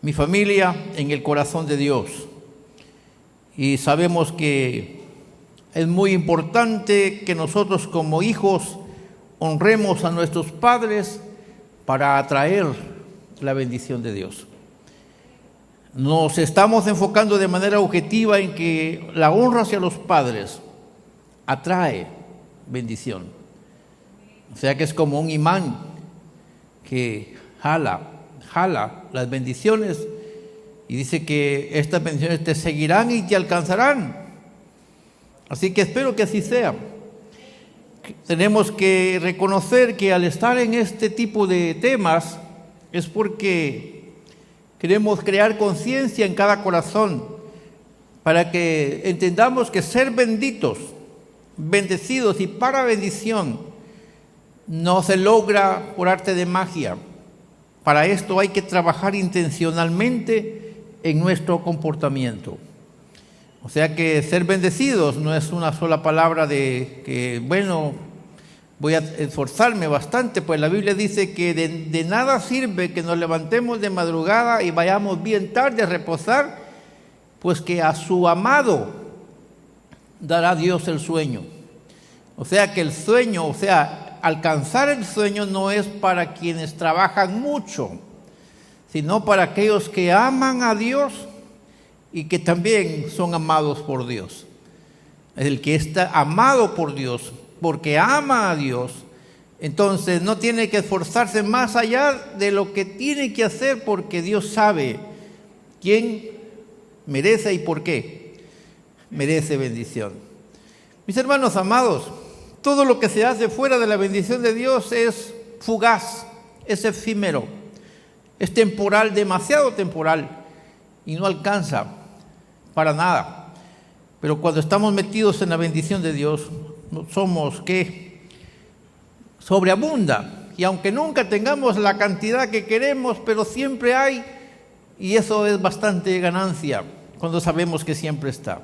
mi familia en el corazón de Dios. Y sabemos que es muy importante que nosotros como hijos honremos a nuestros padres para atraer la bendición de Dios. Nos estamos enfocando de manera objetiva en que la honra hacia los padres atrae bendición. O sea que es como un imán que jala las bendiciones, y dice que estas bendiciones te seguirán y te alcanzarán. Así que espero que así sea. Tenemos que reconocer que al estar en este tipo de temas es porque queremos crear conciencia en cada corazón para que entendamos que ser benditos, bendecidos y para bendición no se logra por arte de magia. Para esto hay que trabajar intencionalmente en nuestro comportamiento. O sea que ser bendecidos no es una sola palabra de que, bueno, voy a esforzarme bastante, pues la Biblia dice que de nada sirve que nos levantemos de madrugada y vayamos bien tarde a reposar, pues que a su amado dará Dios el sueño. O sea que el sueño, alcanzar el sueño no es para quienes trabajan mucho, sino para aquellos que aman a Dios y que también son amados por Dios. El que está amado por Dios, porque ama a Dios, entonces no tiene que esforzarse más allá de lo que tiene que hacer, porque Dios sabe quién merece y por qué merece bendición. Mis hermanos amados, todo lo que se hace fuera de la bendición de Dios es fugaz, es efímero, es temporal, demasiado temporal, y no alcanza para nada. Pero cuando estamos metidos en la bendición de Dios, somos que sobreabunda, y aunque nunca tengamos la cantidad que queremos, pero siempre hay, y eso es bastante ganancia cuando sabemos que siempre está.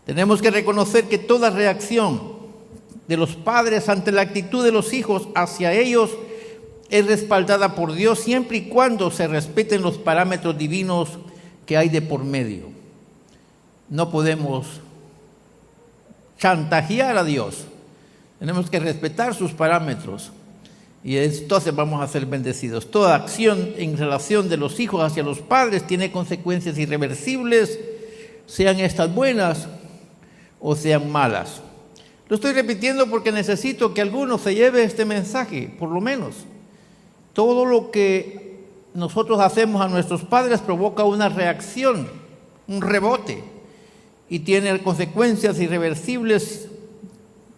Tenemos que reconocer que toda reacción de los padres ante la actitud de los hijos hacia ellos es respaldada por Dios, siempre y cuando se respeten los parámetros divinos que hay de por medio. No podemos chantajear a Dios, tenemos que respetar sus parámetros, y entonces vamos a ser bendecidos. Toda acción en relación de los hijos hacia los padres tiene consecuencias irreversibles, sean estas buenas o sean malas. Lo estoy repitiendo porque necesito que alguno se lleve este mensaje, por lo menos. Todo lo que nosotros hacemos a nuestros padres provoca una reacción, un rebote, y tiene consecuencias irreversibles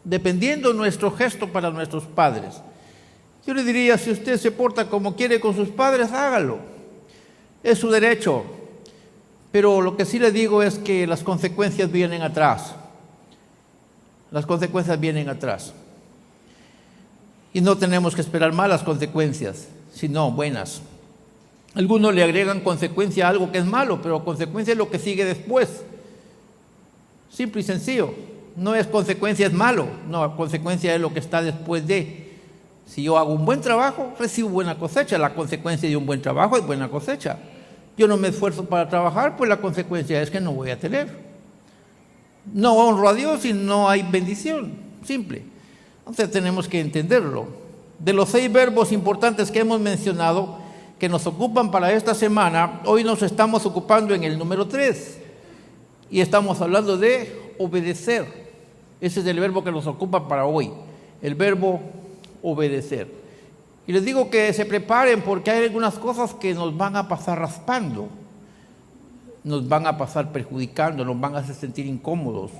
dependiendo de nuestro gesto para nuestros padres. Yo le diría, si usted se porta como quiere con sus padres, hágalo. Es su derecho. Pero lo que sí le digo es que las consecuencias vienen atrás. Las consecuencias vienen atrás. Y no tenemos que esperar malas consecuencias, sino buenas. Algunos le agregan consecuencia a algo que es malo, pero consecuencia es lo que sigue después. Simple y sencillo. No es consecuencia es malo, no, consecuencia es lo que está después de. Si yo hago un buen trabajo, recibo buena cosecha. La consecuencia de un buen trabajo es buena cosecha. Yo no me esfuerzo para trabajar, pues la consecuencia es que no voy a tener. No honro a Dios y no hay bendición. Simple. Entonces tenemos que entenderlo. De los 6 verbos importantes que hemos mencionado, que nos ocupan para esta semana, hoy nos estamos ocupando en el número 3. Y estamos hablando de obedecer. Ese es el verbo que nos ocupa para hoy. El verbo obedecer. Y les digo que se preparen, porque hay algunas cosas que nos van a pasar raspando, nos van a pasar perjudicando, nos van a hacer sentir incómodos,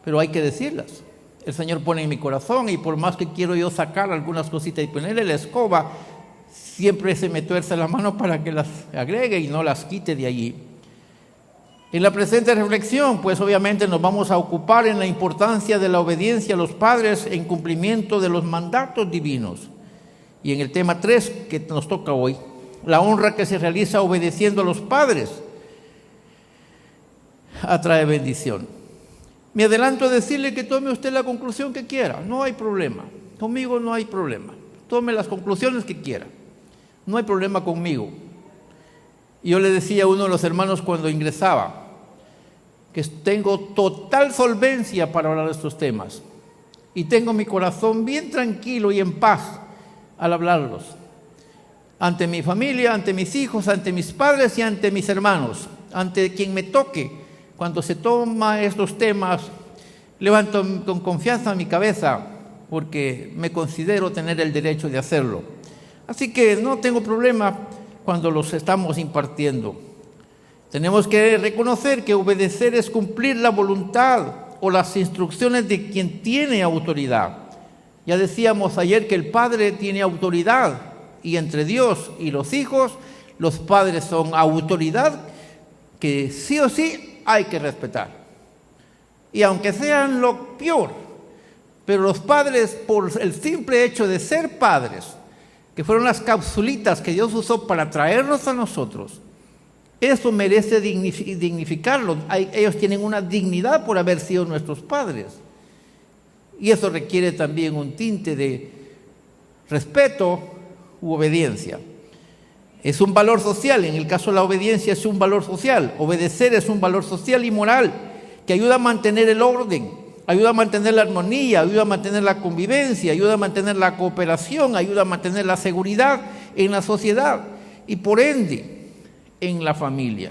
pero hay que decirlas. El Señor pone en mi corazón, y por más que quiero yo sacar algunas cositas y ponerle la escoba, siempre se me tuerce la mano para que las agregue y no las quite de allí. En la presente reflexión, pues obviamente nos vamos a ocupar en la importancia de la obediencia a los padres en cumplimiento de los mandatos divinos. Y en el tema 3 que nos toca hoy, la honra que se realiza obedeciendo a los padres atrae bendición. Me adelanto a decirle que tome usted la conclusión que quiera, no hay problema. Conmigo no hay problema. Tome las conclusiones que quiera. No hay problema conmigo. Yo le decía a uno de los hermanos cuando ingresaba que tengo total solvencia para hablar de estos temas y tengo mi corazón bien tranquilo y en paz al hablarlos ante mi familia, ante mis hijos, ante mis padres y ante mis hermanos, ante quien me toque. Cuando se toma estos temas, levanto con confianza mi cabeza porque me considero tener el derecho de hacerlo. Así que no tengo problema cuando los estamos impartiendo. Tenemos que reconocer que obedecer es cumplir la voluntad o las instrucciones de quien tiene autoridad. Ya decíamos ayer que el Padre tiene autoridad y entre Dios y los hijos, los padres son autoridad que sí o sí hay que respetar. Y aunque sean lo peor, pero los padres, por el simple hecho de ser padres, que fueron las capsulitas que Dios usó para traernos a nosotros, eso merece dignificarlos. Ellos tienen una dignidad por haber sido nuestros padres. Y eso requiere también un tinte de respeto u obediencia. Es un valor social. En el caso de la obediencia es un valor social. Obedecer es un valor social y moral que ayuda a mantener el orden, ayuda a mantener la armonía, ayuda a mantener la convivencia, ayuda a mantener la cooperación, ayuda a mantener la seguridad en la sociedad y por ende en la familia.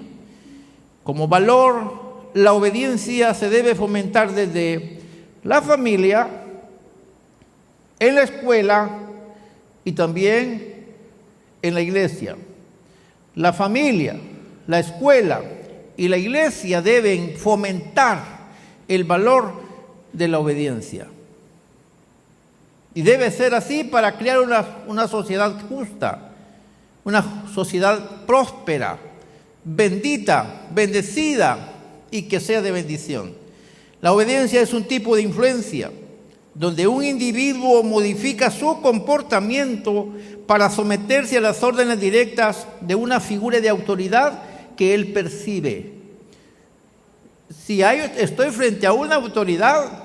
Como valor, la obediencia se debe fomentar desde la familia, en la escuela y también en la iglesia. La familia, la escuela y la iglesia deben fomentar el valor de la obediencia. Y debe ser así para crear una sociedad justa, una sociedad próspera, bendita, bendecida y que sea de bendición. La obediencia es un tipo de influencia donde un individuo modifica su comportamiento para someterse a las órdenes directas de una figura de autoridad que él percibe. Si estoy frente a una autoridad,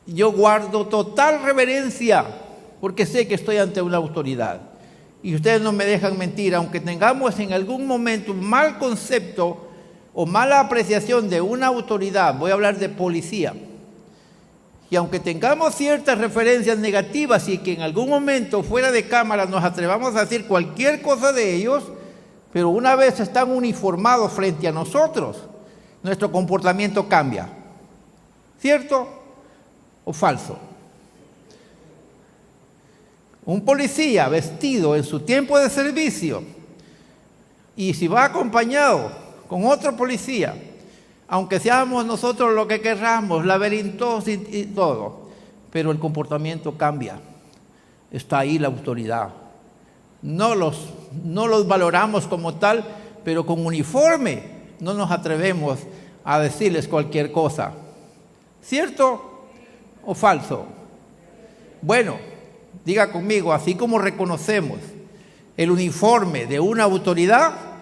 yo guardo total reverencia porque sé que estoy ante una autoridad. Y ustedes no me dejan mentir, aunque tengamos en algún momento un mal concepto o mala apreciación de una autoridad, voy a hablar de policía, y aunque tengamos ciertas referencias negativas y que en algún momento fuera de cámara nos atrevamos a decir cualquier cosa de ellos, pero una vez están uniformados frente a nosotros, nuestro comportamiento cambia. ¿Cierto o falso? Un policía vestido en su tiempo de servicio y si va acompañado con otro policía, aunque seamos nosotros lo que querramos, laberintos y todo, pero el comportamiento cambia. Está ahí la autoridad. No los valoramos como tal, pero con uniforme no nos atrevemos a decirles cualquier cosa. ¿Cierto o falso? Bueno, diga conmigo, así como reconocemos el uniforme de una autoridad,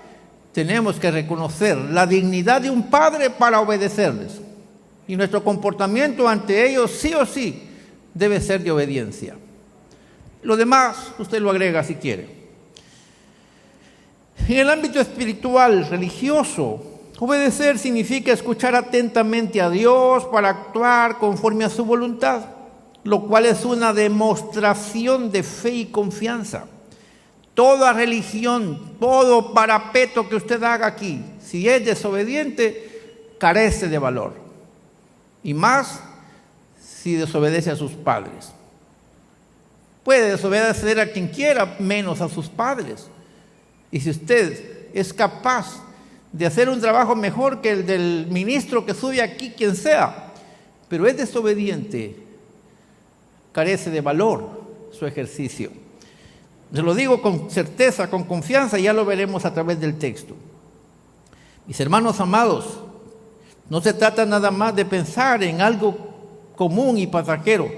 tenemos que reconocer la dignidad de un padre para obedecerles. Y nuestro comportamiento ante ellos sí o sí debe ser de obediencia. Lo demás usted lo agrega si quiere. En el ámbito espiritual, religioso, obedecer significa escuchar atentamente a Dios para actuar conforme a su voluntad, lo cual es una demostración de fe y confianza. Toda religión, todo parapeto que usted haga aquí, si es desobediente, carece de valor. Y más si desobedece a sus padres. Puede desobedecer a quien quiera, menos a sus padres. Y si usted es capaz de hacer un trabajo mejor que el del ministro que sube aquí, quien sea, pero es desobediente, carece de valor su ejercicio. Se lo digo con certeza, con confianza, ya lo veremos a través del texto. Mis hermanos amados, no se trata nada más de pensar en algo común y pasajero.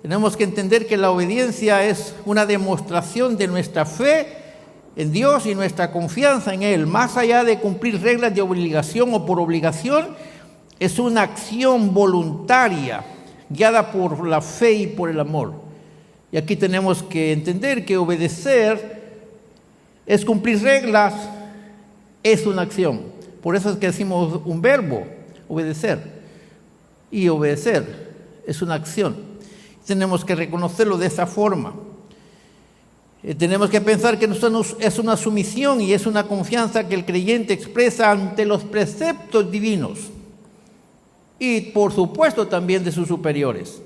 Tenemos que entender que la obediencia es una demostración de nuestra fe en Dios y nuestra confianza en Él. Más allá de cumplir reglas de obligación o por obligación, es una acción voluntaria, guiada por la fe y por el amor. Y aquí tenemos que entender que obedecer es cumplir reglas es una acción. Por eso es que decimos un verbo, obedecer. Y obedecer es una acción. Tenemos que reconocerlo de esa forma. Tenemos que pensar que es una sumisión y es una confianza que el creyente expresa ante los preceptos divinos y, por supuesto, también de sus superiores.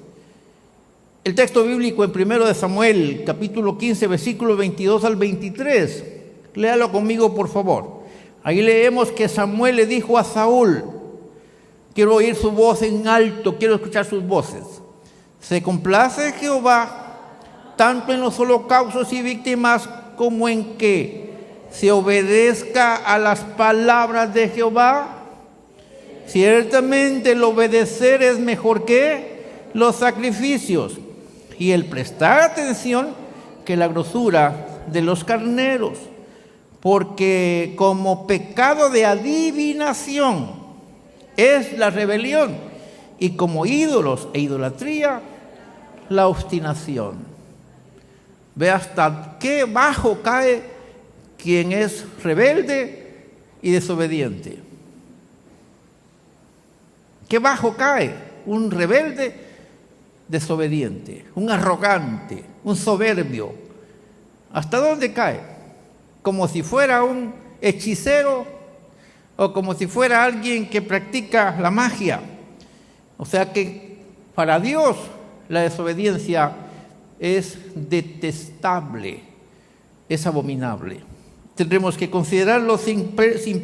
El texto bíblico en 1 de Samuel, capítulo 15, versículos 22 al 23. Léalo conmigo, por favor. Ahí leemos que Samuel le dijo a Saúl: quiero oír su voz en alto, quiero escuchar sus voces. ¿Se complace Jehová tanto en los holocaustos y víctimas como en que se obedezca a las palabras de Jehová? Ciertamente el obedecer es mejor que los sacrificios, y el prestar atención que la grosura de los carneros, porque como pecado de adivinación es la rebelión, y como ídolos e idolatría la obstinación. Ve hasta qué bajo cae quien es rebelde y desobediente. Qué bajo cae un rebelde desobediente, un arrogante, un soberbio. ¿Hasta dónde cae? Como si fuera un hechicero o como si fuera alguien que practica la magia. O sea que para Dios la desobediencia es detestable, es abominable. Tendremos que considerarlo sin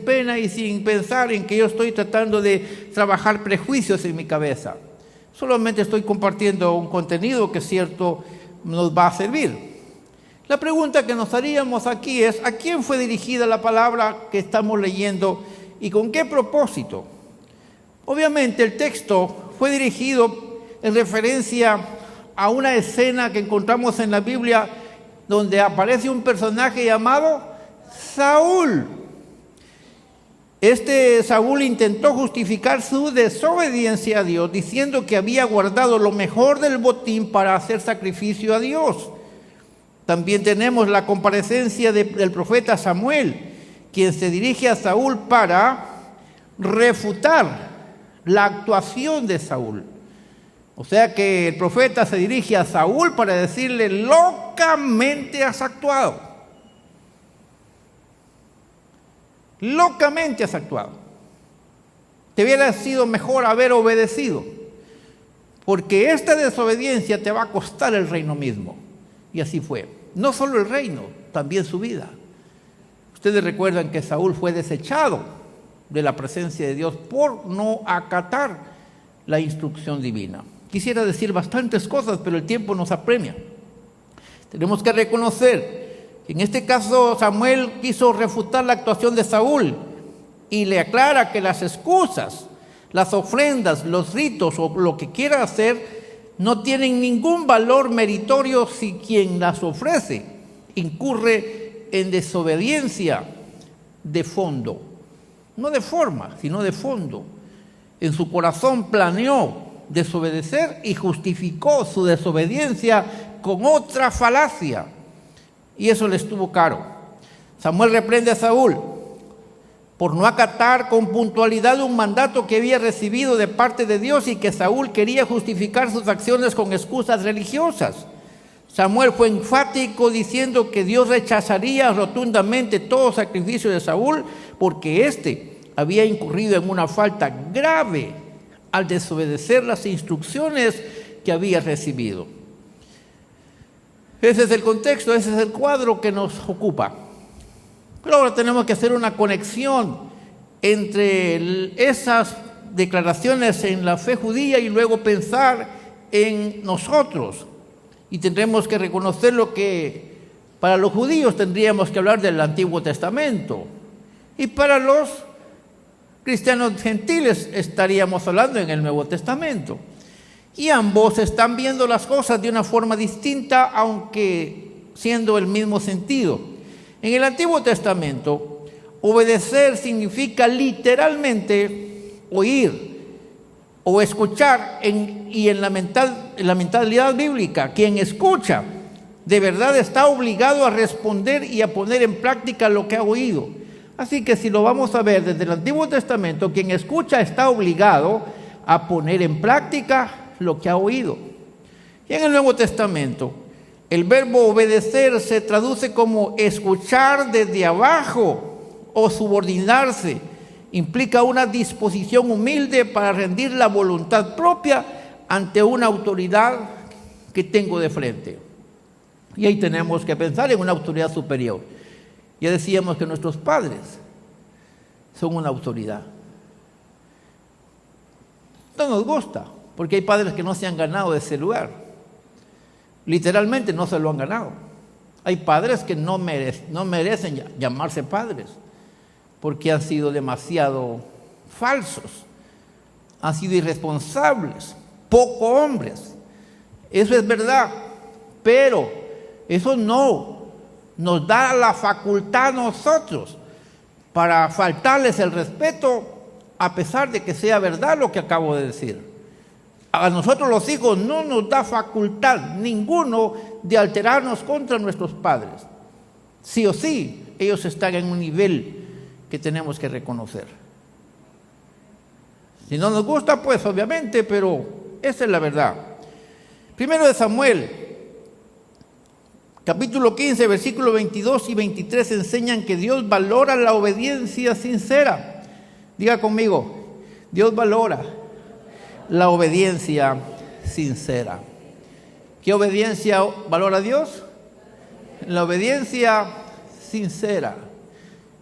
pena y sin pensar en que yo estoy tratando de trabajar prejuicios en mi cabeza. Solamente estoy compartiendo un contenido que es cierto nos va a servir. La pregunta que nos haríamos aquí es: ¿a quién fue dirigida la palabra que estamos leyendo y con qué propósito? Obviamente el texto fue dirigido en referencia a una escena que encontramos en la Biblia donde aparece un personaje llamado Saúl. Este Saúl intentó justificar su desobediencia a Dios diciendo que había guardado lo mejor del botín para hacer sacrificio a Dios. También tenemos la comparecencia del profeta Samuel, quien se dirige a Saúl para refutar la actuación de Saúl. O sea que el profeta se dirige a Saúl para decirle: locamente has actuado. Locamente has actuado. Te hubiera sido mejor haber obedecido, porque esta desobediencia te va a costar el reino mismo. Y así fue. No solo el reino, también su vida. Ustedes recuerdan que Saúl fue desechado de la presencia de Dios por no acatar la instrucción divina. Quisiera decir bastantes cosas, pero el tiempo nos apremia. Tenemos que reconocer que en este caso Samuel quiso refutar la actuación de Saúl y le aclara que las excusas, las ofrendas, los ritos o lo que quiera hacer no tienen ningún valor meritorio si quien las ofrece incurre en desobediencia de fondo. No de forma, sino de fondo. En su corazón planeó desobedecer y justificó su desobediencia con otra falacia. Y eso le estuvo caro. Samuel reprende a Saúl por no acatar con puntualidad un mandato que había recibido de parte de Dios y que Saúl quería justificar sus acciones con excusas religiosas. Samuel fue enfático diciendo que Dios rechazaría rotundamente todo sacrificio de Saúl porque éste había incurrido en una falta grave al desobedecer las instrucciones que había recibido. Ese es el contexto, ese es el cuadro que nos ocupa. Pero ahora tenemos que hacer una conexión entre esas declaraciones en la fe judía y luego pensar en nosotros. Y tendremos que reconocer lo que para los judíos tendríamos que hablar del Antiguo Testamento. Y para los cristianos gentiles estaríamos hablando en el Nuevo Testamento. Y ambos están viendo las cosas de una forma distinta, aunque siendo el mismo sentido. En el Antiguo Testamento, obedecer significa literalmente oír o escuchar, y en la mentalidad bíblica, quien escucha de verdad está obligado a responder y a poner en práctica lo que ha oído. Así que si lo vamos a ver desde el Antiguo Testamento, quien escucha está obligado a poner en práctica lo que ha oído. Y en el Nuevo Testamento, el verbo obedecer se traduce como escuchar desde abajo o subordinarse. Implica una disposición humilde para rendir la voluntad propia ante una autoridad que tengo de frente. Y ahí tenemos que pensar en una autoridad superior. Ya decíamos que nuestros padres son una autoridad. No nos gusta, porque hay padres que no se han ganado ese lugar. Literalmente no se lo han ganado. Hay padres que no merecen llamarse padres, porque han sido demasiado falsos, han sido irresponsables, poco hombres. Eso es verdad, pero eso no nos da la facultad a nosotros para faltarles el respeto, a pesar de que sea verdad lo que acabo de decir. A nosotros los hijos no nos da facultad ninguno de alterarnos contra nuestros padres. Sí o sí, ellos están en un nivel que tenemos que reconocer. Si no nos gusta, pues obviamente, pero esa es la verdad. Primero de Samuel, capítulo 15, versículos 22 y 23 enseñan que Dios valora la obediencia sincera. Diga conmigo, Dios valora la obediencia sincera. ¿Qué obediencia valora Dios? La obediencia sincera.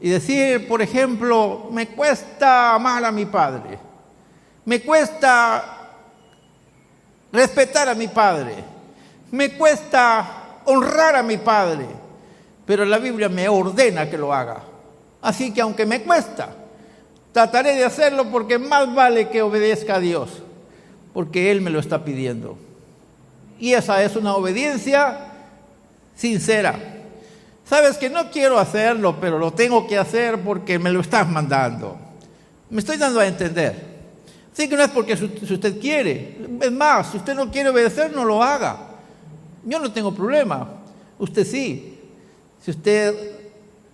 Y decir, por ejemplo, me cuesta amar a mi padre, me cuesta respetar a mi padre, me cuesta honrar a mi padre, pero la Biblia me ordena que lo haga. Así que aunque me cuesta, trataré de hacerlo porque más vale que obedezca a Dios, porque Él me lo está pidiendo. Y esa es una obediencia sincera. Sabes que no quiero hacerlo, pero lo tengo que hacer porque me lo estás mandando. Me estoy dando a entender. Así que no es porque si usted quiere. Es más, si usted no quiere obedecer, no lo haga. Yo no tengo problema. Usted sí. Si usted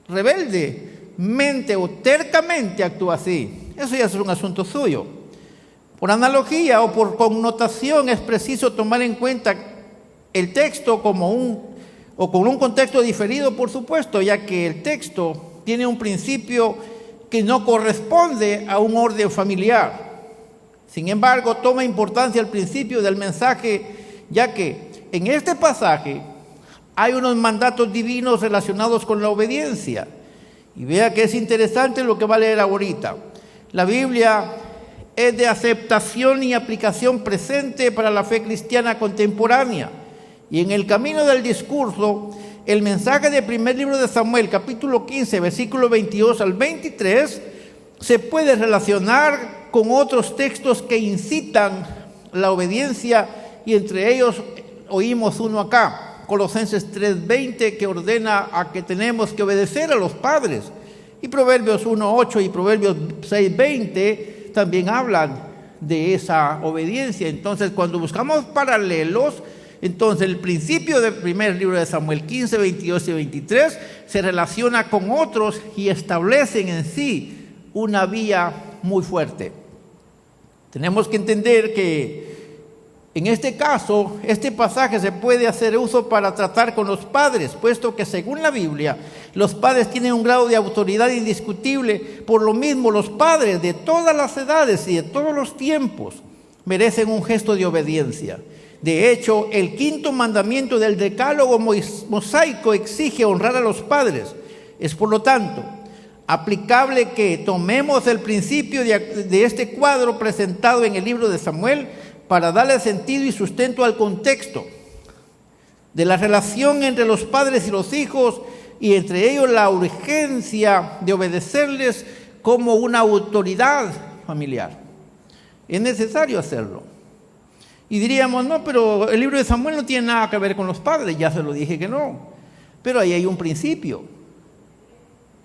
rebeldemente o tercamente actúa así, eso ya es un asunto suyo. Por analogía o por connotación es preciso tomar en cuenta el texto con un contexto diferido, por supuesto, ya que el texto tiene un principio que no corresponde a un orden familiar. Sin embargo, toma importancia el principio del mensaje, ya que en este pasaje hay unos mandatos divinos relacionados con la obediencia. Y vea que es interesante lo que va a leer ahorita. La Biblia es de aceptación y aplicación presente para la fe cristiana contemporánea. Y en el camino del discurso, el mensaje del primer libro de Samuel, capítulo 15, versículo 22 al 23, se puede relacionar con otros textos que incitan la obediencia, y entre ellos oímos uno acá, Colosenses 3:20, que ordena a que tenemos que obedecer a los padres. Y Proverbios 1:8 y Proverbios 6:20 también hablan de esa obediencia. Entonces, cuando buscamos paralelos, entonces el principio del primer libro de Samuel 15, 22 y 23 se relaciona con otros y establecen en sí una vía muy fuerte. Tenemos que entender que en este caso, este pasaje se puede hacer uso para tratar con los padres, puesto que según la Biblia, los padres tienen un grado de autoridad indiscutible. Por lo mismo, los padres de todas las edades y de todos los tiempos merecen un gesto de obediencia. De hecho, el quinto mandamiento del decálogo mosaico exige honrar a los padres. Es por lo tanto aplicable que tomemos el principio de este cuadro presentado en el libro de Samuel para darle sentido y sustento al contexto de la relación entre los padres y los hijos, y entre ellos la urgencia de obedecerles como una autoridad familiar. Es necesario hacerlo. Y diríamos, no, pero el libro de Samuel no tiene nada que ver con los padres. Ya se lo dije que no. Pero ahí hay un principio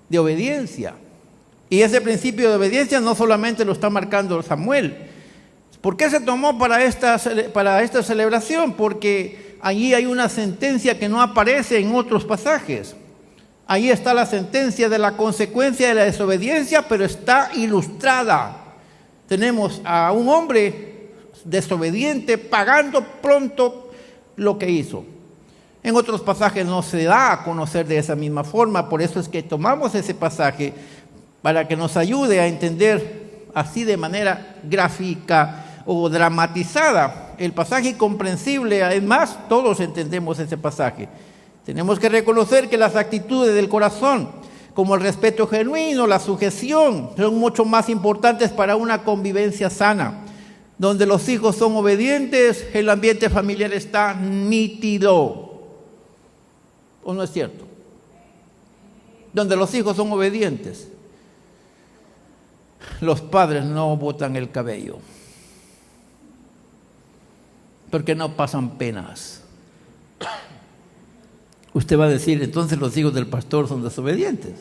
de obediencia. Y ese principio de obediencia no solamente lo está marcando Samuel. ¿Por qué se tomó para esta celebración? Porque allí hay una sentencia que no aparece en otros pasajes. Ahí está la sentencia de la consecuencia de la desobediencia, pero está ilustrada. Tenemos a un hombre desobediente pagando pronto lo que hizo. En otros pasajes no se da a conocer de esa misma forma, por eso es que tomamos ese pasaje para que nos ayude a entender así de manera gráfica o dramatizada el pasaje comprensible. Además, todos entendemos ese pasaje. Tenemos que reconocer que las actitudes del corazón, como el respeto genuino, la sujeción, son mucho más importantes para una convivencia sana. Donde los hijos son obedientes, el ambiente familiar está nítido. ¿O no es cierto? Donde los hijos son obedientes, los padres no botan el cabello, porque no pasan penas. Usted va a decir, entonces los hijos del pastor son desobedientes.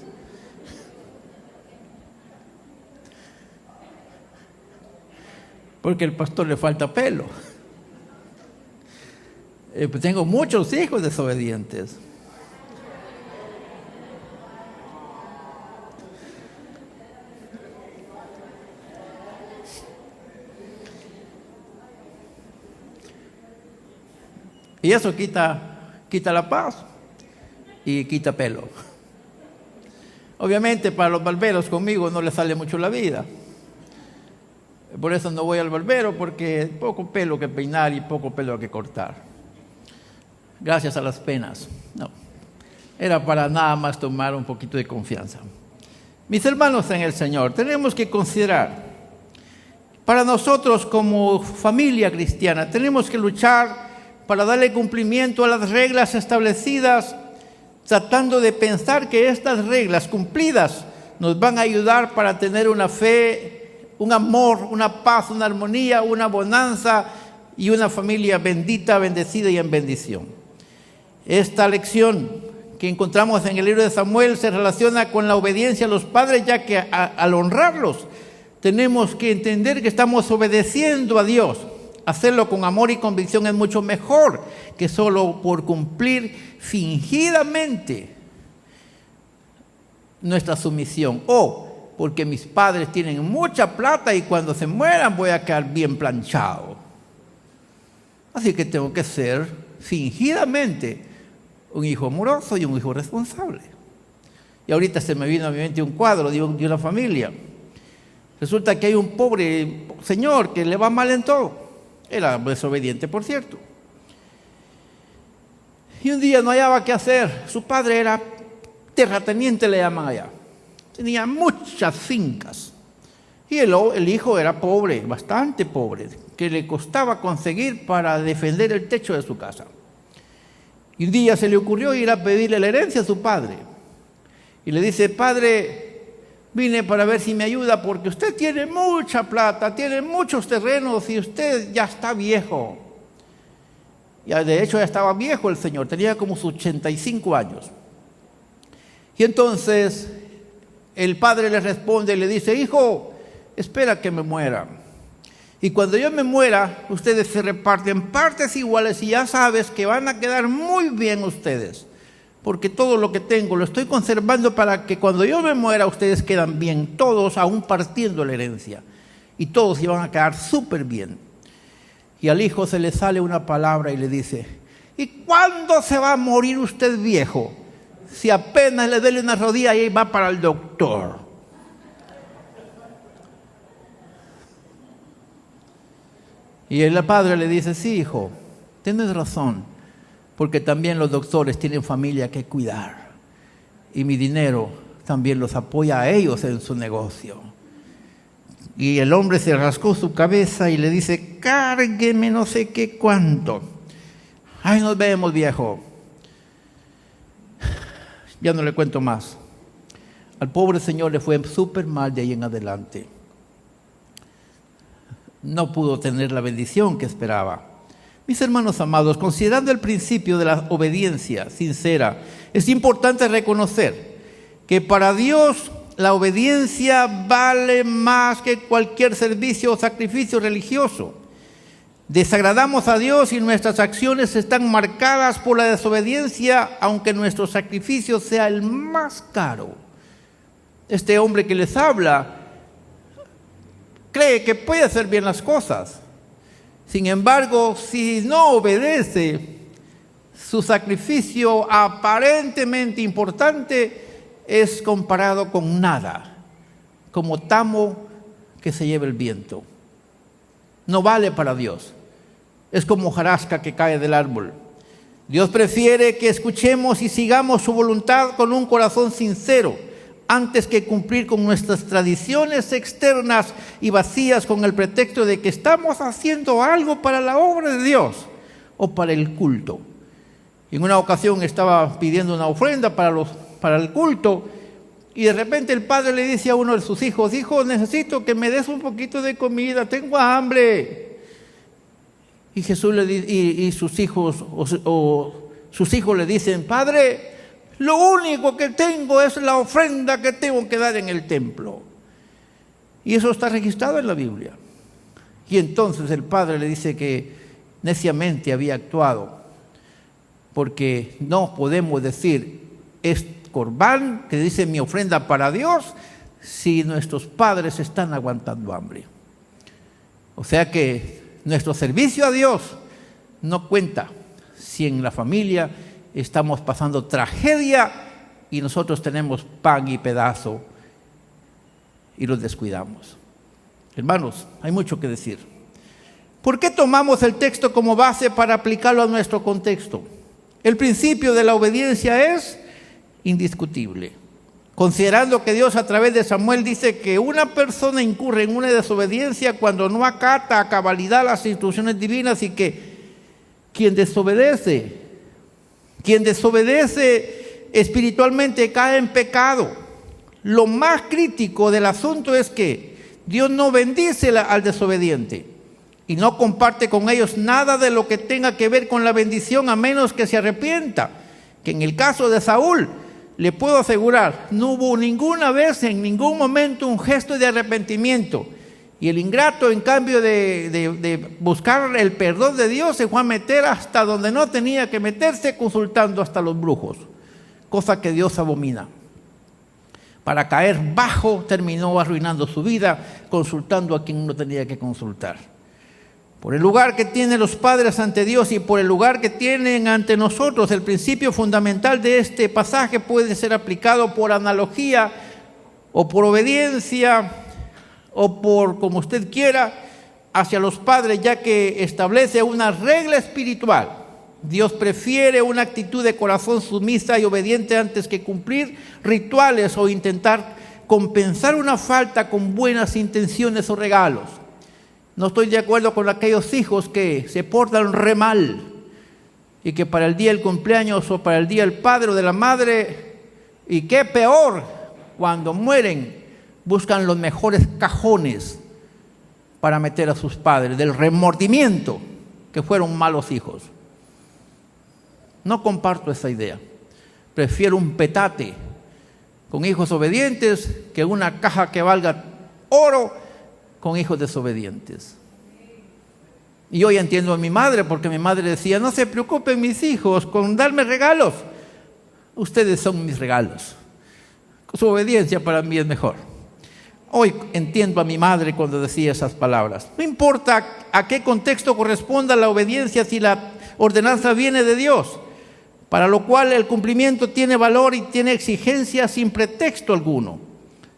Porque al pastor le falta pelo. Pues tengo muchos hijos desobedientes. Y eso quita la paz y quita pelo. Obviamente para los barberos conmigo no les sale mucho la vida. Por eso no voy al barbero, porque poco pelo que peinar y poco pelo que cortar. Gracias a las penas. No, era para nada más tomar un poquito de confianza. Mis hermanos en el Señor, tenemos que considerar, para nosotros como familia cristiana, tenemos que luchar para darle cumplimiento a las reglas establecidas, tratando de pensar que estas reglas cumplidas nos van a ayudar para tener una fe, un amor, una paz, una armonía, una bonanza y una familia bendita, bendecida y en bendición. Esta lección que encontramos en el libro de Samuel se relaciona con la obediencia a los padres, ya que al honrarlos tenemos que entender que estamos obedeciendo a Dios. Hacerlo con amor y convicción es mucho mejor que solo por cumplir fingidamente nuestra sumisión, o porque mis padres tienen mucha plata y cuando se mueran voy a quedar bien planchado. Así que tengo que ser fingidamente un hijo amoroso y un hijo responsable. Y ahorita se me vino a mi mente un cuadro de una familia. Resulta que hay un pobre señor que le va mal en todo. Era desobediente, por cierto. Y un día no hallaba qué hacer. Su padre era terrateniente, le llaman allá. Tenía muchas fincas. Y el hijo era pobre, bastante pobre, que le costaba conseguir para defender el techo de su casa. Y un día se le ocurrió ir a pedirle la herencia a su padre. Y le dice: padre, vine para ver si me ayuda porque usted tiene mucha plata, tiene muchos terrenos y usted ya está viejo. Ya, de hecho ya estaba viejo el señor, tenía como sus 85 años. Y entonces el padre le responde y le dice: hijo, espera que me muera. Y cuando yo me muera, ustedes se reparten partes iguales y ya sabes que van a quedar muy bien ustedes. Porque todo lo que tengo lo estoy conservando para que cuando yo me muera ustedes quedan bien, todos aún partiendo la herencia. Y todos iban a quedar súper bien. Y al hijo se le sale una palabra y le dice: ¿y cuándo se va a morir usted viejo? Si apenas le duele una rodilla y va para el doctor. Y el padre le dice: sí, hijo, tienes razón. Porque también los doctores tienen familia que cuidar. Y mi dinero también los apoya a ellos en su negocio. Y el hombre se rascó su cabeza y le dice: cárgueme no sé qué cuánto. Ay, nos vemos, viejo. Ya no le cuento más. Al pobre señor le fue súper mal de ahí en adelante. No pudo tener la bendición que esperaba. Mis hermanos amados, considerando el principio de la obediencia sincera, es importante reconocer que para Dios la obediencia vale más que cualquier servicio o sacrificio religioso. Desagradamos a Dios y nuestras acciones están marcadas por la desobediencia, aunque nuestro sacrificio sea el más caro. Este hombre que les habla cree que puede hacer bien las cosas. Sin embargo, si no obedece, su sacrificio aparentemente importante es comparado con nada, como tamo que se lleva el viento. No vale para Dios. Es como hojarasca que cae del árbol. Dios prefiere que escuchemos y sigamos su voluntad con un corazón sincero, antes que cumplir con nuestras tradiciones externas y vacías con el pretexto de que estamos haciendo algo para la obra de Dios o para el culto. En una ocasión estaba pidiendo una ofrenda para el culto y de repente el padre le dice a uno de sus hijos: hijo, necesito que me des un poquito de comida, tengo hambre. Y Jesús y sus hijos sus hijos le dicen: padre, lo único que tengo es la ofrenda que tengo que dar en el templo. Y eso está registrado en la Biblia. Y entonces el padre le dice que neciamente había actuado, porque no podemos decir es corbán, que dice mi ofrenda para Dios, si nuestros padres están aguantando hambre. O sea que nuestro servicio a Dios no cuenta si en la familia estamos pasando tragedia y nosotros tenemos pan y pedazo y los descuidamos. Hermanos, hay mucho que decir. ¿Por qué tomamos el texto como base para aplicarlo a nuestro contexto? El principio de la obediencia es indiscutible. Considerando que Dios a través de Samuel dice que una persona incurre en una desobediencia cuando no acata a cabalidad las instrucciones divinas y que quien desobedece espiritualmente cae en pecado. Lo más crítico del asunto es que Dios no bendice al desobediente y no comparte con ellos nada de lo que tenga que ver con la bendición a menos que se arrepienta. Que en el caso de Saúl, le puedo asegurar, no hubo ninguna vez, en ningún momento, un gesto de arrepentimiento. Y el ingrato, en cambio de buscar el perdón de Dios, se fue a meter hasta donde no tenía que meterse, consultando hasta los brujos, cosa que Dios abomina. Para caer bajo, terminó arruinando su vida, consultando a quien no tenía que consultar. Por el lugar que tienen los padres ante Dios y por el lugar que tienen ante nosotros, el principio fundamental de este pasaje puede ser aplicado por analogía o por obediencia o por, como usted quiera, hacia los padres, ya que establece una regla espiritual. Dios prefiere una actitud de corazón sumisa y obediente antes que cumplir rituales o intentar compensar una falta con buenas intenciones o regalos. No estoy de acuerdo con aquellos hijos que se portan re mal y que para el día del cumpleaños o para el día del padre o de la madre, y qué peor, cuando mueren, buscan los mejores cajones para meter a sus padres, del remordimiento que fueron malos hijos. No comparto esa idea. Prefiero un petate con hijos obedientes que una caja que valga oro con hijos desobedientes. Y hoy entiendo a mi madre, porque mi madre decía: no se preocupen mis hijos con darme regalos, ustedes son mis regalos, su obediencia para mí es mejor. Hoy entiendo a mi madre cuando decía esas palabras. No importa a qué contexto corresponda la obediencia, si la ordenanza viene de Dios, para lo cual el cumplimiento tiene valor y tiene exigencia sin pretexto alguno.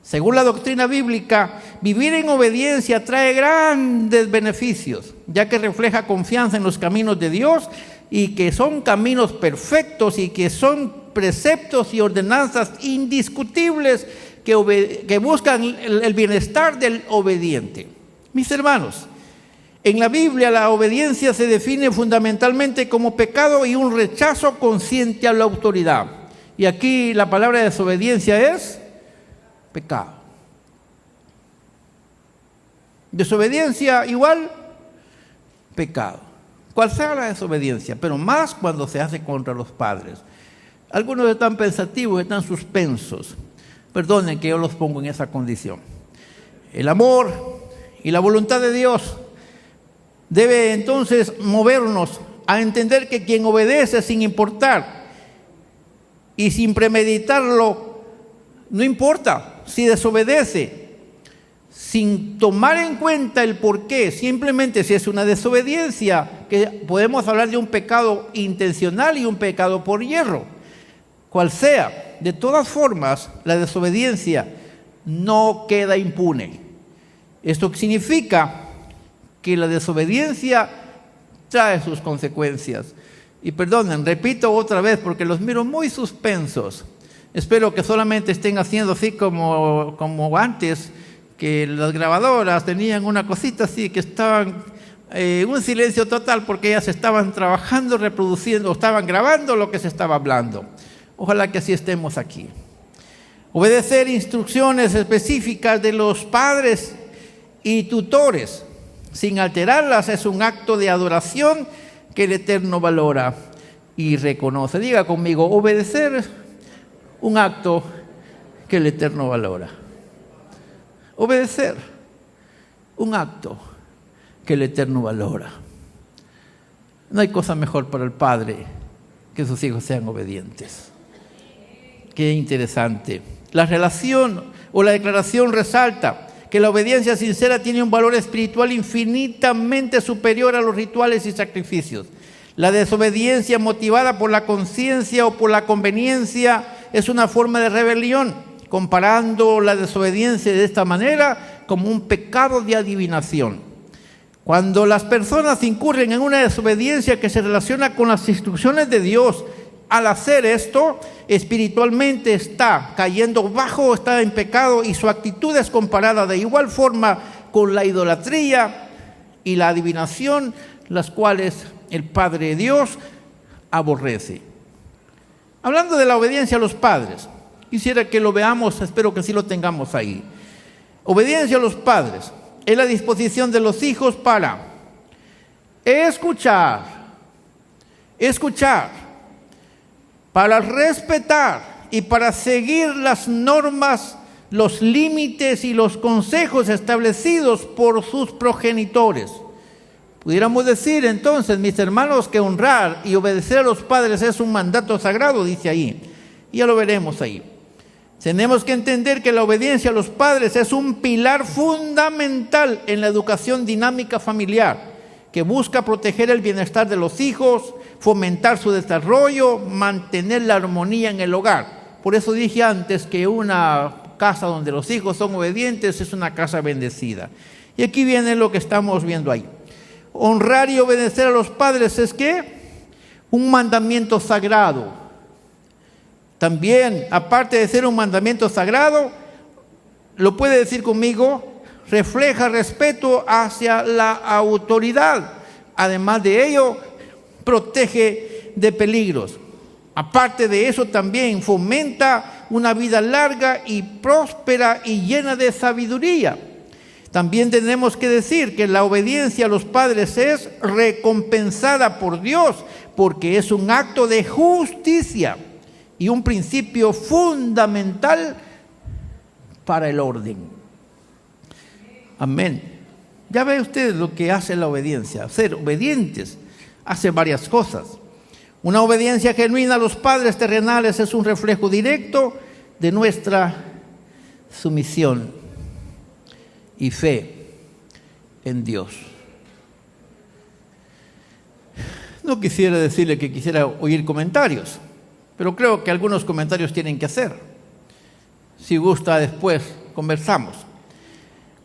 Según la doctrina bíblica, vivir en obediencia trae grandes beneficios, ya que refleja confianza en los caminos de Dios y que son caminos perfectos y que son preceptos y ordenanzas indiscutibles que buscan el bienestar del obediente. Mis hermanos, en la Biblia la obediencia se define fundamentalmente como pecado y un rechazo consciente a la autoridad. Y aquí la palabra desobediencia es pecado. Desobediencia igual pecado. Cual sea la desobediencia, pero más cuando se hace contra los padres. Algunos están pensativos, están suspensos. Perdonen que yo los pongo en esa condición. El amor y la voluntad de Dios debe entonces movernos a entender que quien obedece sin importar y sin premeditarlo, no importa si desobedece, sin tomar en cuenta el porqué, simplemente si es una desobediencia, que podemos hablar de un pecado intencional y un pecado por hierro, cual sea. De todas formas, la desobediencia no queda impune. Esto significa que la desobediencia trae sus consecuencias. Y perdonen, repito otra vez porque los miro muy suspensos. Espero que solamente estén haciendo así como antes, que las grabadoras tenían una cosita así, que estaban un silencio total porque ellas estaban trabajando, reproduciendo, estaban grabando lo que se estaba hablando. Ojalá que así estemos aquí. Obedecer instrucciones específicas de los padres y tutores sin alterarlas es un acto de adoración que el Eterno valora y reconoce. Diga conmigo, obedecer, un acto que el Eterno valora. Obedecer, un acto que el Eterno valora. No hay cosa mejor para el Padre que sus hijos sean obedientes. Qué interesante. La relación o la declaración resalta que la obediencia sincera tiene un valor espiritual infinitamente superior a los rituales y sacrificios. La desobediencia motivada por la conciencia o por la conveniencia es una forma de rebelión, comparando la desobediencia de esta manera como un pecado de adivinación. Cuando las personas incurren en una desobediencia que se relaciona con las instrucciones de Dios, al hacer esto, espiritualmente está cayendo bajo, está en pecado y su actitud es comparada de igual forma con la idolatría y la adivinación, las cuales el Padre Dios aborrece. Hablando de la obediencia a los padres, quisiera que lo veamos, espero que sí lo tengamos ahí. Obediencia a los padres es la disposición de los hijos para escuchar, para respetar y para seguir las normas, los límites y los consejos establecidos por sus progenitores. Pudiéramos decir entonces, mis hermanos, que honrar y obedecer a los padres es un mandato sagrado, dice ahí. Y ya lo veremos ahí. Tenemos que entender que la obediencia a los padres es un pilar fundamental en la educación dinámica familiar, que busca proteger el bienestar de los hijos, fomentar su desarrollo, mantener la armonía en el hogar. Por eso dije antes que una casa donde los hijos son obedientes es una casa bendecida. Y aquí viene lo que estamos viendo ahí. Honrar y obedecer a los padres es ¿qué? Un mandamiento sagrado. También, aparte de ser un mandamiento sagrado, lo puede decir conmigo, refleja respeto hacia la autoridad. Además de ello, protege de peligros. Aparte de eso, también fomenta una vida larga y próspera y llena de sabiduría. También tenemos que decir que la obediencia a los padres es recompensada por Dios, porque es un acto de justicia y un principio fundamental para el orden. Amén. Ya ve usted lo que hace la obediencia. Ser obedientes hace varias cosas. Una obediencia genuina a los padres terrenales es un reflejo directo de nuestra sumisión y fe en Dios. No quisiera decirle que quisiera oír comentarios, pero creo que algunos comentarios tienen que hacer. Si gusta, después conversamos.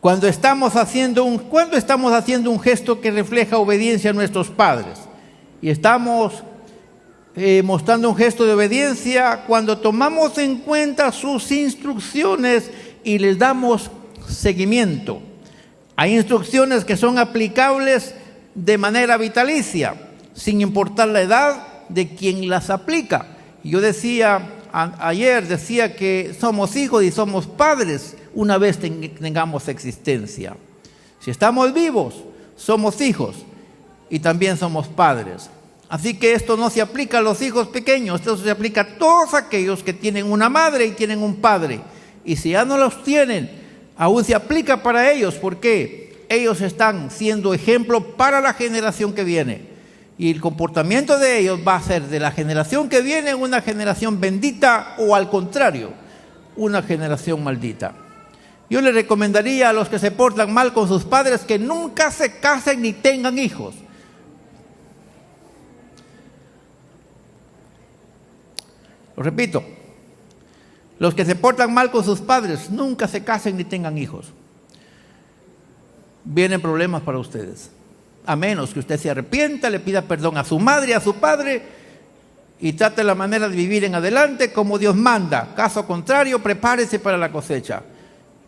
Cuando estamos haciendo un gesto que refleja obediencia a nuestros padres, y estamos mostrando un gesto de obediencia cuando tomamos en cuenta sus instrucciones y les damos seguimiento. Hay instrucciones que son aplicables de manera vitalicia, sin importar la edad de quien las aplica. Yo decía ayer que somos hijos y somos padres una vez tengamos existencia. Si estamos vivos, somos hijos y también somos padres. Así que esto no se aplica a los hijos pequeños, esto se aplica a todos aquellos que tienen una madre y tienen un padre. Y si ya no los tienen, aún se aplica para ellos. ¿Por qué? ellos están siendo ejemplo para la generación que viene. Y el comportamiento de ellos va a ser de la generación que viene una generación bendita o al contrario, una generación maldita. Yo le recomendaría a los que se portan mal con sus padres que nunca se casen ni tengan hijos. Lo repito, los que se portan mal con sus padres nunca se casen ni tengan hijos. Vienen problemas para ustedes. A menos que usted se arrepienta, le pida perdón a su madre, a su padre y trate la manera de vivir en adelante como Dios manda. Caso contrario, prepárese para la cosecha.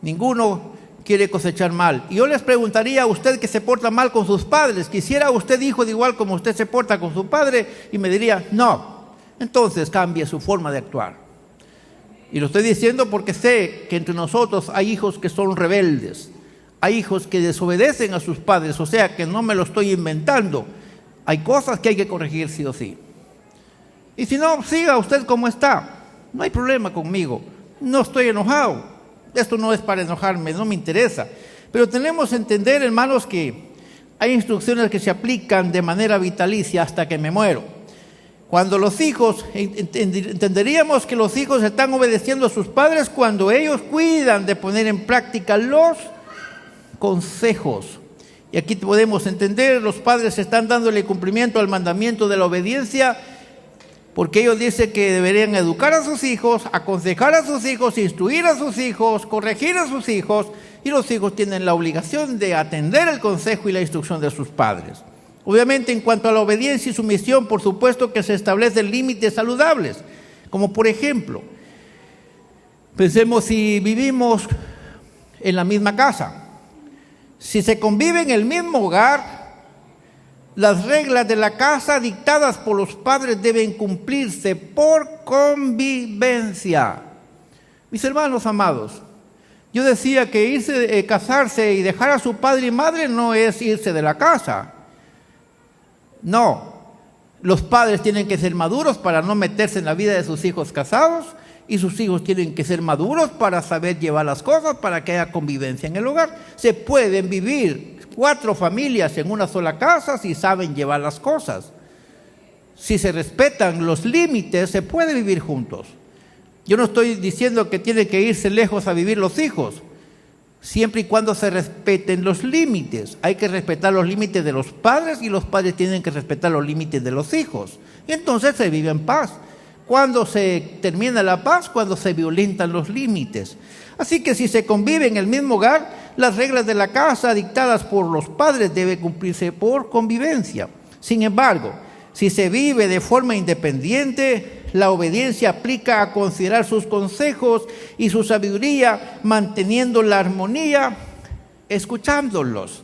Ninguno quiere cosechar mal. Y yo les preguntaría a usted que se porta mal con sus padres, ¿quisiera usted hijo de igual como usted se porta con su padre? Y me diría, no. Entonces cambie su forma de actuar. Y lo estoy diciendo porque sé que entre nosotros hay hijos que son rebeldes. Hay hijos que desobedecen a sus padres, o sea que no me lo estoy inventando. Hay cosas que hay que corregir sí o sí. Y si no, siga usted como está. No hay problema conmigo. No estoy enojado. Esto no es para enojarme, no me interesa. Pero tenemos que entender, hermanos, que hay instrucciones que se aplican de manera vitalicia hasta que me muero. Cuando los hijos, entenderíamos que los hijos están obedeciendo a sus padres cuando ellos cuidan de poner en práctica los consejos. Y aquí podemos entender, los padres están dándole cumplimiento al mandamiento de la obediencia porque ellos dicen que deberían educar a sus hijos, aconsejar a sus hijos, instruir a sus hijos, corregir a sus hijos, y los hijos tienen la obligación de atender el consejo y la instrucción de sus padres. Obviamente, en cuanto a la obediencia y sumisión, por supuesto que se establecen límites saludables, como por ejemplo, pensemos si vivimos en la misma casa. Si se convive en el mismo hogar, las reglas de la casa dictadas por los padres deben cumplirse por convivencia. Mis hermanos amados, yo decía que casarse y dejar a su padre y madre no es irse de la casa. No, los padres tienen que ser maduros para no meterse en la vida de sus hijos casados y sus hijos tienen que ser maduros para saber llevar las cosas para que haya convivencia en el hogar. Se pueden vivir 4 familias en una sola casa si saben llevar las cosas. Si se respetan los límites, se puede vivir juntos. Yo no estoy diciendo que tienen que irse lejos a vivir los hijos, siempre y cuando se respeten los límites. Hay que respetar los límites de los padres y los padres tienen que respetar los límites de los hijos. Y entonces se vive en paz. Cuando se termina la paz, cuando se violentan los límites. Así que si se convive en el mismo hogar, las reglas de la casa dictadas por los padres deben cumplirse por convivencia. Sin embargo, si se vive de forma independiente, la obediencia aplica a considerar sus consejos y su sabiduría, manteniendo la armonía, escuchándolos.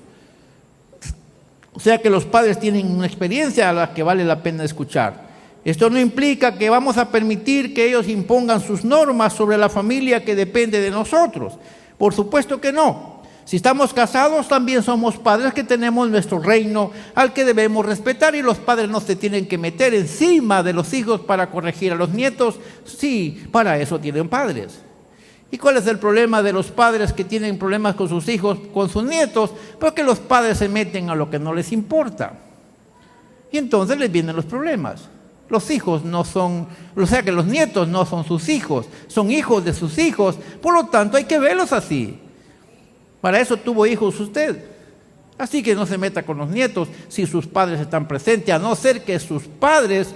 O sea que los padres tienen una experiencia a la que vale la pena escuchar. Esto no implica que vamos a permitir que ellos impongan sus normas sobre la familia que depende de nosotros. Por supuesto que no. Si estamos casados, también somos padres que tenemos nuestro reino al que debemos respetar y los padres no se tienen que meter encima de los hijos para corregir a los nietos. Sí, para eso tienen padres. ¿Y cuál es el problema de los padres que tienen problemas con sus hijos, con sus nietos? Porque los padres se meten a lo que no les importa. Y entonces les vienen los problemas. Los hijos no son, o sea que los nietos no son sus hijos, son hijos de sus hijos, por lo tanto hay que verlos así. Para eso tuvo hijos usted. Así que no se meta con los nietos si sus padres están presentes, a no ser que sus padres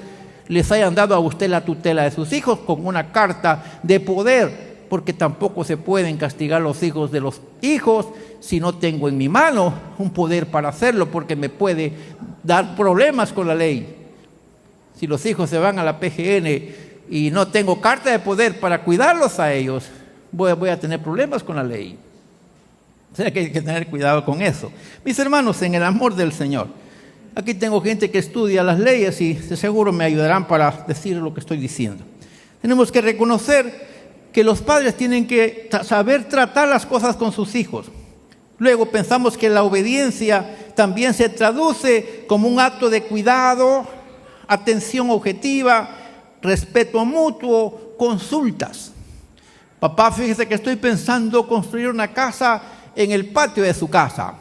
les hayan dado a usted la tutela de sus hijos con una carta de poder, porque tampoco se pueden castigar los hijos de los hijos si no tengo en mi mano un poder para hacerlo, porque me puede dar problemas con la ley. Si los hijos se van a la PGN y no tengo carta de poder para cuidarlos a ellos, voy a tener problemas con la ley. O sea que hay que tener cuidado con eso. Mis hermanos, en el amor del Señor, aquí tengo gente que estudia las leyes y de seguro me ayudarán para decir lo que estoy diciendo. Tenemos que reconocer que los padres tienen que saber tratar las cosas con sus hijos. Luego pensamos que la obediencia también se traduce como un acto de cuidado, atención objetiva, respeto mutuo, consultas. Papá, fíjese que estoy pensando construir una casa en el patio de su casa.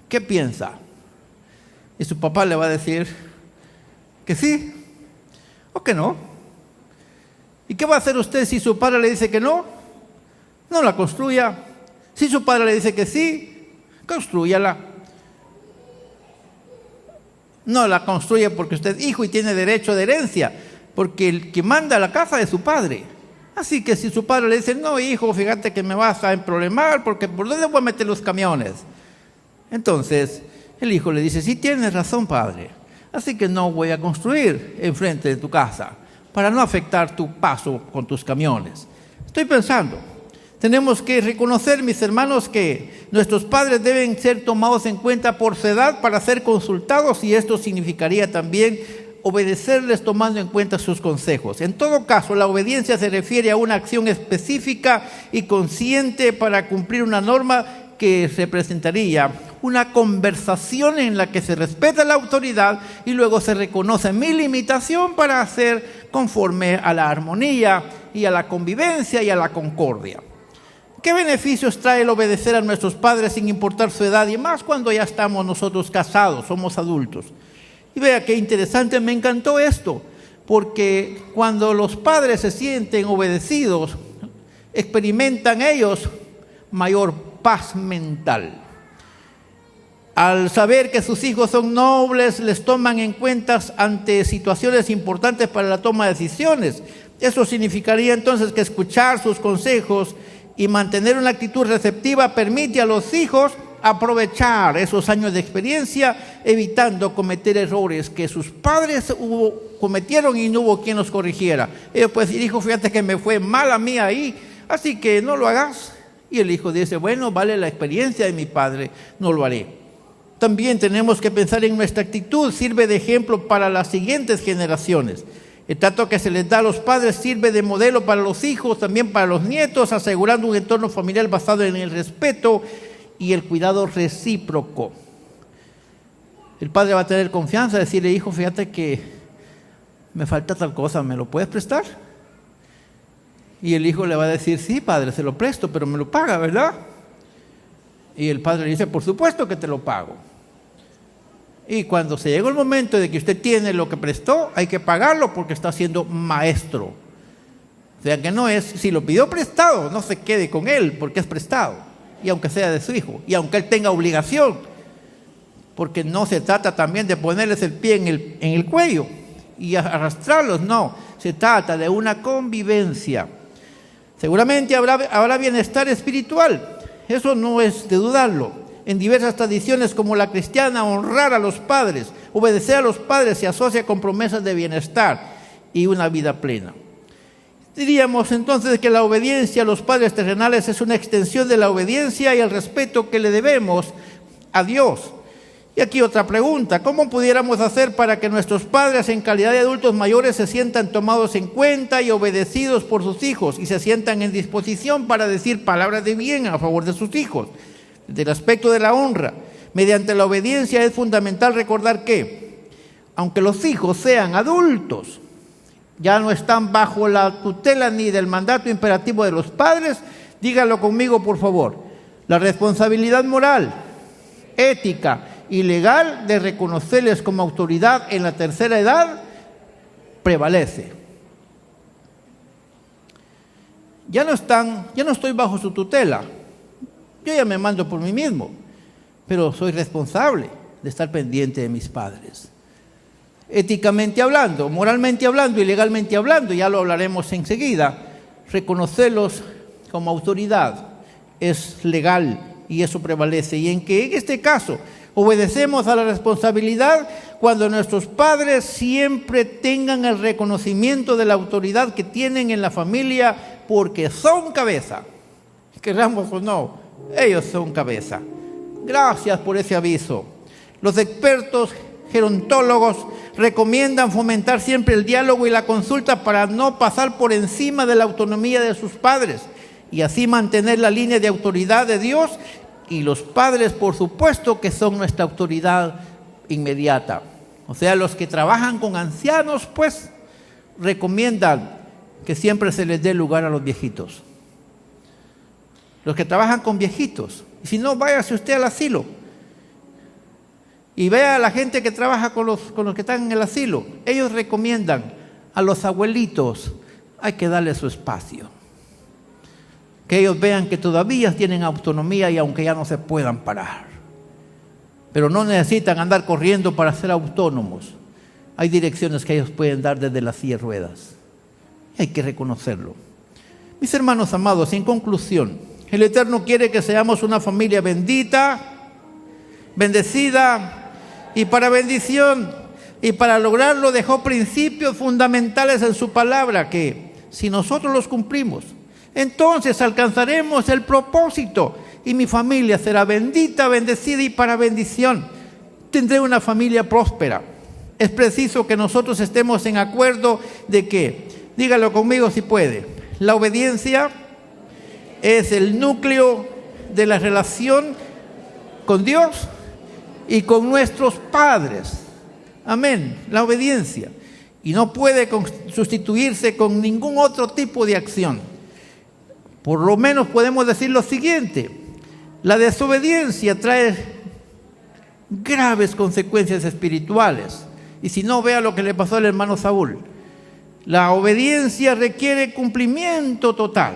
¿qué piensa? Y su papá le va a decir que sí o que no. ¿Y qué va a hacer usted si su padre le dice que no? No la construya. Si su padre le dice que sí, construyala. No la construya porque usted es hijo y tiene derecho de herencia, porque el que manda la casa es su padre. Así que si su padre le dice, no hijo, fíjate que me vas a emproblemar porque ¿por dónde voy a meter los camiones? Entonces el hijo le dice, sí tienes razón padre, así que no voy a construir enfrente de tu casa para no afectar tu paso con tus camiones. Estoy pensando, tenemos que reconocer, mis hermanos, que nuestros padres deben ser tomados en cuenta por su edad para ser consultados, y esto significaría también obedecerles tomando en cuenta sus consejos. En todo caso, la obediencia se refiere a una acción específica y consciente para cumplir una norma que representaría una conversación en la que se respeta la autoridad y luego se reconoce mi limitación para hacer conforme a la armonía y a la convivencia y a la concordia. ¿Qué beneficios trae el obedecer a nuestros padres sin importar su edad? Y más cuando ya estamos nosotros casados, somos adultos. Y vea qué interesante, me encantó esto, porque cuando los padres se sienten obedecidos, experimentan ellos mayor paz mental. Al saber que sus hijos son nobles, les toman en cuenta ante situaciones importantes para la toma de decisiones. Eso significaría entonces que escuchar sus consejos y mantener una actitud receptiva permite a los hijos aprovechar esos años de experiencia, evitando cometer errores que sus padres cometieron y no hubo quien los corrigiera. Ellos pueden decir, hijo, fíjate que me fue mal a mí ahí, así que no lo hagas. Y el hijo dice, bueno, vale la experiencia de mi padre, no lo haré. También tenemos que pensar en nuestra actitud, sirve de ejemplo para las siguientes generaciones. El trato que se les da a los padres sirve de modelo para los hijos, también para los nietos, asegurando un entorno familiar basado en el respeto y el cuidado recíproco. El padre va a tener confianza, decirle, hijo, fíjate que me falta tal cosa, ¿me lo puedes prestar? Y el hijo le va a decir, sí, padre, se lo presto, pero me lo paga, ¿verdad? Y el padre le dice, por supuesto que te lo pago. Y cuando se llega el momento de que usted tiene lo que prestó, hay que pagarlo porque está siendo maestro. O sea que no es, si lo pidió prestado, no se quede con él porque es prestado. Y aunque sea de su hijo, y aunque él tenga obligación, porque no se trata también de ponerles el pie en el cuello y arrastrarlos, no. Se trata de una convivencia. Seguramente habrá bienestar espiritual, eso no es de dudarlo. En diversas tradiciones como la cristiana, honrar a los padres, obedecer a los padres se asocia con promesas de bienestar y una vida plena. Diríamos entonces que la obediencia a los padres terrenales es una extensión de la obediencia y el respeto que le debemos a Dios. Y aquí otra pregunta, ¿cómo pudiéramos hacer para que nuestros padres en calidad de adultos mayores se sientan tomados en cuenta y obedecidos por sus hijos y se sientan en disposición para decir palabras de bien a favor de sus hijos? Del aspecto de la honra, mediante la obediencia es fundamental recordar que, aunque los hijos sean adultos, ya no están bajo la tutela ni del mandato imperativo de los padres, díganlo conmigo por favor, la responsabilidad moral, ética y legal de reconocerles como autoridad en la tercera edad prevalece. Ya no estoy bajo su tutela. Yo ya me mando por mí mismo, pero soy responsable de estar pendiente de mis padres. Éticamente hablando, moralmente hablando y legalmente hablando, ya lo hablaremos enseguida, reconocerlos como autoridad es legal y eso prevalece. Y en este caso obedecemos a la responsabilidad cuando nuestros padres siempre tengan el reconocimiento de la autoridad que tienen en la familia porque son cabeza, queramos o no. Ellos son cabeza. Gracias por ese aviso. Los expertos gerontólogos recomiendan fomentar siempre el diálogo y la consulta para no pasar por encima de la autonomía de sus padres y así mantener la línea de autoridad de Dios y los padres, por supuesto, que son nuestra autoridad inmediata. O sea, los que trabajan con ancianos, pues, recomiendan que siempre se les dé lugar a los viejitos. Los que trabajan con viejitos. Y si no, váyase usted al asilo. Y vea a la gente que trabaja con los que están en el asilo. Ellos recomiendan a los abuelitos, hay que darle su espacio. Que ellos vean que todavía tienen autonomía y aunque ya no se puedan parar. Pero no necesitan andar corriendo para ser autónomos. Hay direcciones que ellos pueden dar desde las silla de ruedas. Hay que reconocerlo. Mis hermanos amados, en conclusión, el Eterno quiere que seamos una familia bendita, bendecida y para bendición. Y para lograrlo dejó principios fundamentales en su palabra que, si nosotros los cumplimos, entonces alcanzaremos el propósito y mi familia será bendita, bendecida y para bendición. Tendré una familia próspera. Es preciso que nosotros estemos en acuerdo de que, dígalo conmigo si puede, la obediencia es el núcleo de la relación con Dios y con nuestros padres. Amén, la obediencia. Y no puede sustituirse con ningún otro tipo de acción. Por lo menos podemos decir lo siguiente: la desobediencia trae graves consecuencias espirituales. Y si no, vea lo que le pasó al hermano Saúl. La obediencia requiere cumplimiento total.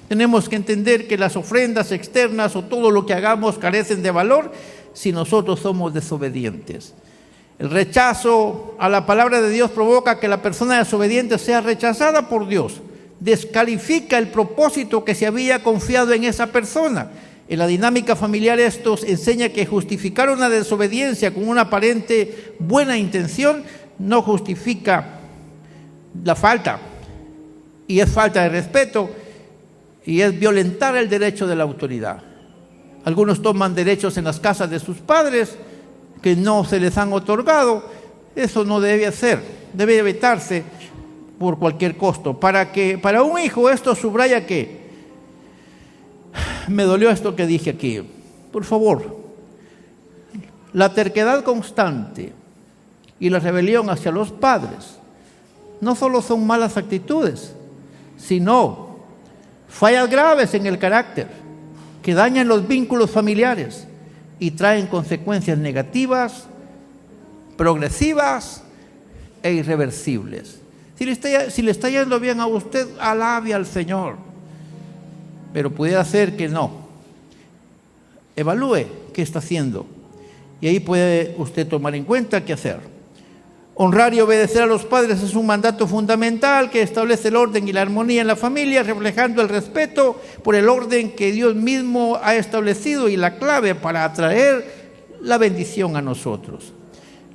Tenemos que entender que las ofrendas externas o todo lo que hagamos carecen de valor si nosotros somos desobedientes. El rechazo a la palabra de Dios provoca que la persona desobediente sea rechazada por Dios. Descalifica el propósito que se había confiado en esa persona. En la dinámica familiar esto enseña que justificar una desobediencia con una aparente buena intención no justifica la falta. Y es falta de respeto y es violentar el derecho de la autoridad. Algunos toman derechos en las casas de sus padres que no se les han otorgado. Eso no debe hacer, debe evitarse por cualquier costo. Para un hijo esto subraya que me dolió esto que dije aquí. Por favor, la terquedad constante y la rebelión hacia los padres no solo son malas actitudes, sino fallas graves en el carácter que dañan los vínculos familiares y traen consecuencias negativas, progresivas e irreversibles. Si le está yendo bien a usted, alabe al Señor. Pero pudiera ser que no. Evalúe qué está haciendo. Y ahí puede usted tomar en cuenta qué hacer. Honrar y obedecer a los padres es un mandato fundamental que establece el orden y la armonía en la familia, reflejando el respeto por el orden que Dios mismo ha establecido y la clave para atraer la bendición a nosotros.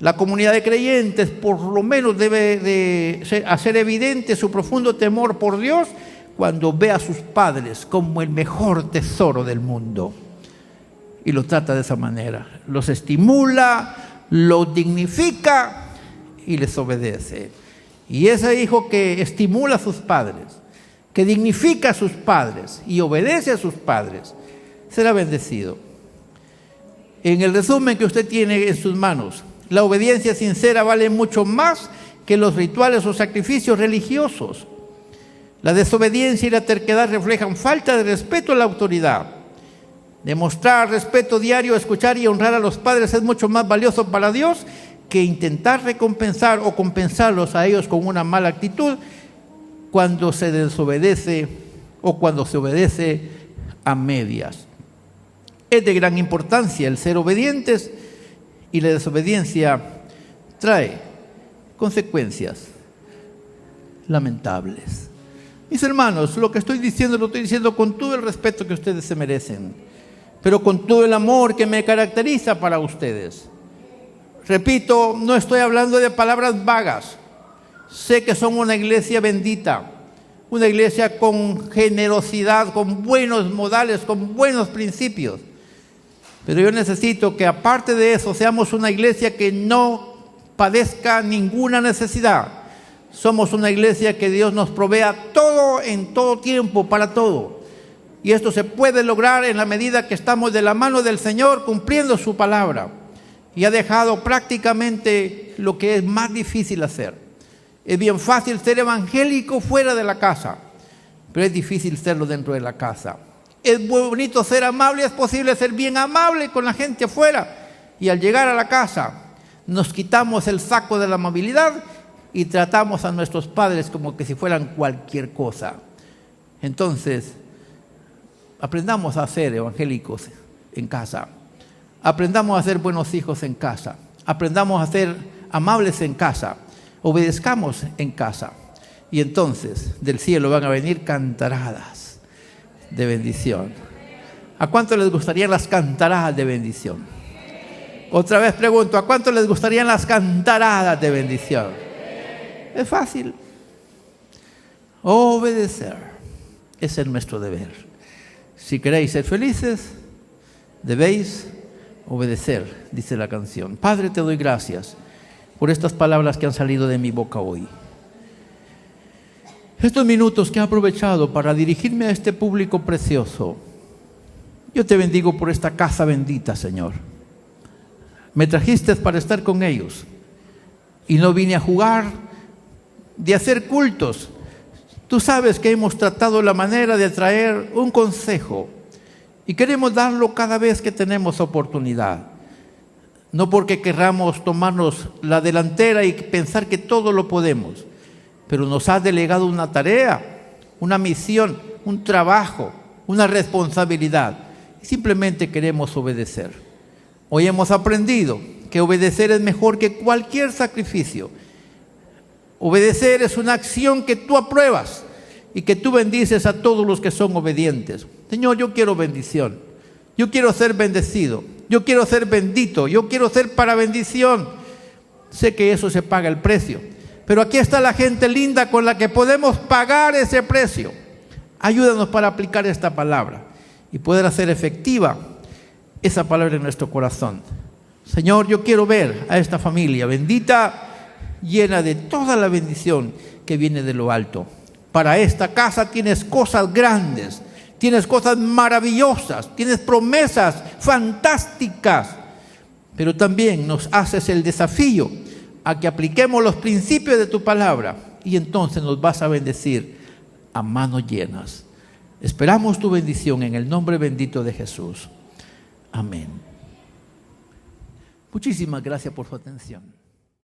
La comunidad de creyentes por lo menos debe de hacer evidente su profundo temor por Dios cuando ve a sus padres como el mejor tesoro del mundo y los trata de esa manera. Los estimula, los dignifica y les obedece. Y ese hijo que estimula a sus padres, que dignifica a sus padres y obedece a sus padres, será bendecido. En el resumen que usted tiene en sus manos, la obediencia sincera vale mucho más que los rituales o sacrificios religiosos. La desobediencia y la terquedad reflejan falta de respeto a la autoridad. Demostrar respeto diario, escuchar y honrar a los padres es mucho más valioso para Dios que intentar recompensar o compensarlos a ellos con una mala actitud cuando se desobedece o cuando se obedece a medias. Es de gran importancia el ser obedientes y la desobediencia trae consecuencias lamentables. Mis hermanos, lo que estoy diciendo lo estoy diciendo con todo el respeto que ustedes se merecen, pero con todo el amor que me caracteriza para ustedes. Repito, no estoy hablando de palabras vagas. Sé que son una iglesia bendita, una iglesia con generosidad, con buenos modales, con buenos principios. Pero yo necesito que aparte de eso seamos una iglesia que no padezca ninguna necesidad. Somos una iglesia que Dios nos provea todo en todo tiempo, para todo. Y esto se puede lograr en la medida que estamos de la mano del Señor cumpliendo su palabra. Y ha dejado prácticamente lo que es más difícil hacer. Es bien fácil ser evangélico fuera de la casa, pero es difícil serlo dentro de la casa. Es muy bonito ser amable, es posible ser bien amable con la gente afuera y al llegar a la casa nos quitamos el saco de la amabilidad y tratamos a nuestros padres como que si fueran cualquier cosa. Entonces, aprendamos a ser evangélicos en casa. Aprendamos a ser buenos hijos en casa. Aprendamos a ser amables en casa. Obedezcamos en casa. Y entonces del cielo van a venir cantaradas de bendición. ¿A cuánto les gustarían las cantaradas de bendición? Otra vez pregunto, ¿a cuánto les gustarían las cantaradas de bendición? Es fácil. Obedecer. Ese es nuestro deber. Si queréis ser felices, debéis obedecer, dice la canción. Padre, te doy gracias por estas palabras que han salido de mi boca hoy. Estos minutos que he aprovechado para dirigirme a este público precioso. Yo te bendigo por esta casa bendita, Señor. Me trajiste para estar con ellos. Y no vine a jugar, de hacer cultos. Tú sabes que hemos tratado la manera de traer un consejo. Y queremos darlo cada vez que tenemos oportunidad. No porque querramos tomarnos la delantera y pensar que todo lo podemos. Pero nos has delegado una tarea, una misión, un trabajo, una responsabilidad. Y simplemente queremos obedecer. Hoy hemos aprendido que obedecer es mejor que cualquier sacrificio. Obedecer es una acción que tú apruebas y que tú bendices a todos los que son obedientes. Señor, yo quiero bendición. Yo quiero ser bendecido. Yo quiero ser bendito. Yo quiero ser para bendición. Sé que eso se paga el precio. Pero aquí está la gente linda con la que podemos pagar ese precio. Ayúdanos para aplicar esta palabra y poder hacer efectiva esa palabra en nuestro corazón. Señor, yo quiero ver a esta familia bendita, llena de toda la bendición que viene de lo alto. Para esta casa tienes cosas grandes, tienes cosas maravillosas, tienes promesas fantásticas, pero también nos haces el desafío a que apliquemos los principios de tu palabra y entonces nos vas a bendecir a manos llenas. Esperamos tu bendición en el nombre bendito de Jesús. Amén. Muchísimas gracias por su atención.